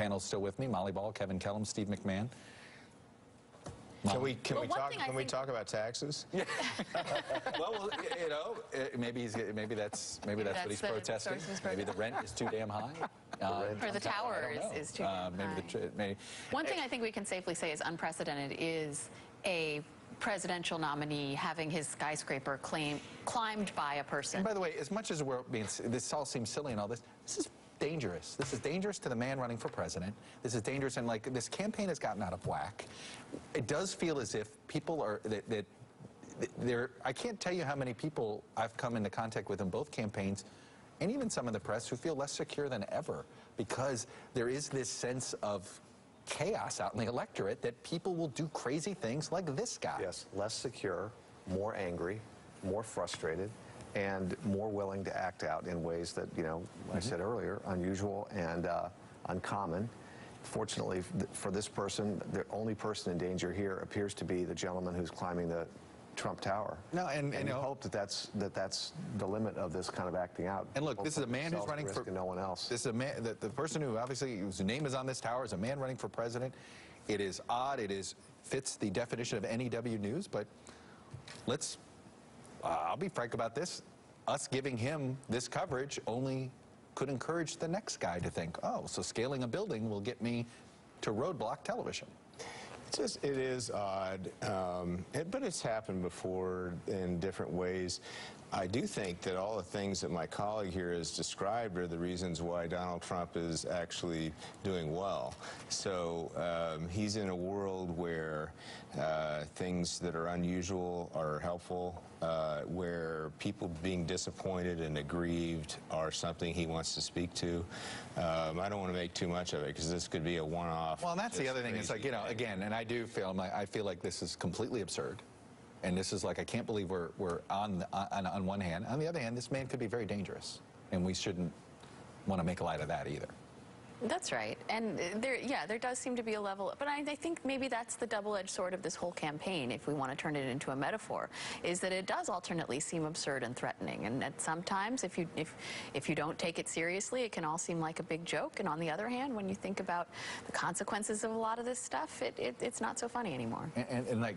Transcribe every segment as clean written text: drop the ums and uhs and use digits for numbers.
panel's still with me. Molly Ball, Kevin Kellum, Steve McMahon. Can we talk about taxes? Yeah. well, you know, maybe that's what he's protesting. Maybe the rent is too damn high. Or the tower is too damn high. One thing I think we can safely say is unprecedented is a presidential nominee having his skyscraper climbed by a person. And by the way, as much as this all seems silly and all this is dangerous. This is dangerous to the man running for president. This is dangerous, and like this campaign has gotten out of whack. It does feel as if people are I can't tell you how many people I've come into contact with in both campaigns, and even some in the press, who feel less secure than ever because there is this sense of chaos out in the electorate that people will do crazy things like this guy. Yes, less secure, more angry, more frustrated, and more willing to act out in ways that, you know, I said earlier, unusual and uncommon. Fortunately for this person, the only person in danger here appears to be the gentleman who's climbing the Trump Tower. No, and you hope that's the limit of this kind of acting out. And look, this is a man who's running for no one else. This is a man, the person who obviously whose name is on this tower is a man running for president. It is odd. It fits the definition of NEW news. But let's. I'll be frank about this. Us giving him this coverage only could encourage the next guy to think, oh, so scaling a building will get me to roadblock television. It is odd, but it's happened before in different ways. I do think that all the things that my colleague here has described are the reasons why Donald Trump is actually doing well. So he's in a world where things that are unusual are helpful, where people being disappointed and aggrieved are something he wants to speak to. I don't want to make too much of it because this could be a one-off. Well, and that's the other thing. It's like, you know, again, and I feel like this is completely absurd. And this is like, I can't believe we're on one hand. On the other hand, this man could be very dangerous. And we shouldn't want to make light of that either. That's right. And there does seem to be a level, but I think maybe that's the double-edged sword of this whole campaign, if we want to turn it into a metaphor, is that it does alternately seem absurd and threatening. And that sometimes, if you don't take it seriously, it can all seem like a big joke. And on the other hand, when you think about the consequences of a lot of this stuff, it's not so funny anymore. And like,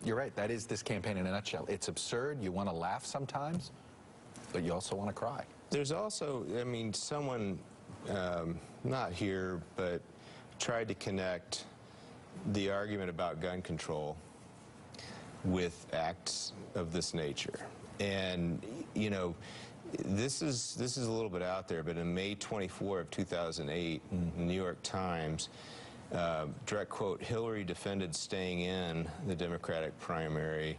you're right, that is this campaign in a nutshell. It's absurd. You want to laugh sometimes, but you also want to cry. There's also, I mean, someone, not here, but tried to connect the argument about gun control with acts of this nature. And, you know, this is a little bit out there, but in May 24 of 2008, the New York Times, direct quote, Hillary defended staying in the Democratic primary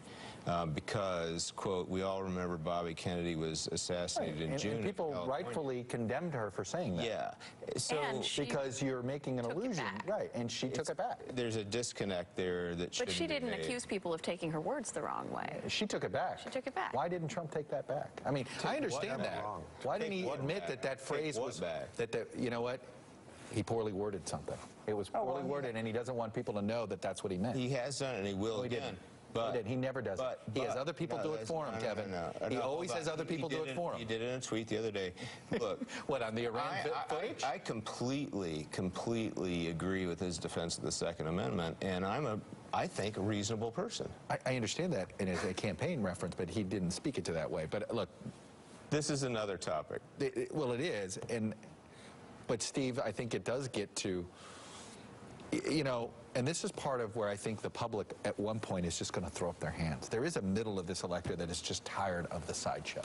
because, quote, we all remember Bobby Kennedy was assassinated in June. And people rightfully condemned her for saying that. Yeah. So because you're making an illusion. Right. And she took it back. There's a disconnect there that But she didn't accuse people of taking her words the wrong way. She took it back. She took it back. Why didn't Trump take that back? I mean, I understand that. Why didn't he admit that phrase was that you know what? He poorly worded something. It was poorly worded, and he doesn't want people to know that that's what he meant. He has done it, and he will again. But he never does it. He has other people do it for him, Kevin. He always has other people do it for him. He did it in a tweet the other day. Look, what, on the Iran footage? I completely agree with his defense of the Second Amendment, and I think, a reasonable person. I understand that in a campaign reference, but he didn't speak it to that way. But look, this is another topic. Well, it is, but Steve, I think it does get to, you know, and this is part of where I think the public at one point is just going to throw up their hands. There is a middle of this electorate that is just tired of the sideshow.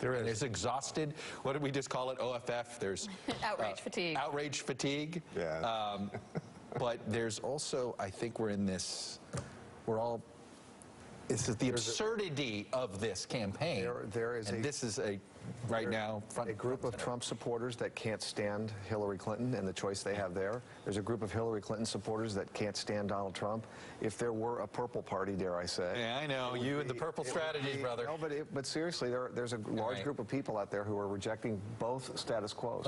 There's exhausted, what did we just call it, OFF? There's outrage fatigue. Outrage fatigue. Yeah. But there's also, I think we're in this, this is the absurdity of this campaign. This is right now a group of Trump supporters that can't stand Hillary Clinton and the choice they have there. There's a group of Hillary Clinton supporters that can't stand Donald Trump. If there were a purple party, dare I say. Yeah, I know. You and the purple strategy, brother. No, but seriously, there's a large group of people out there who are rejecting both status quos.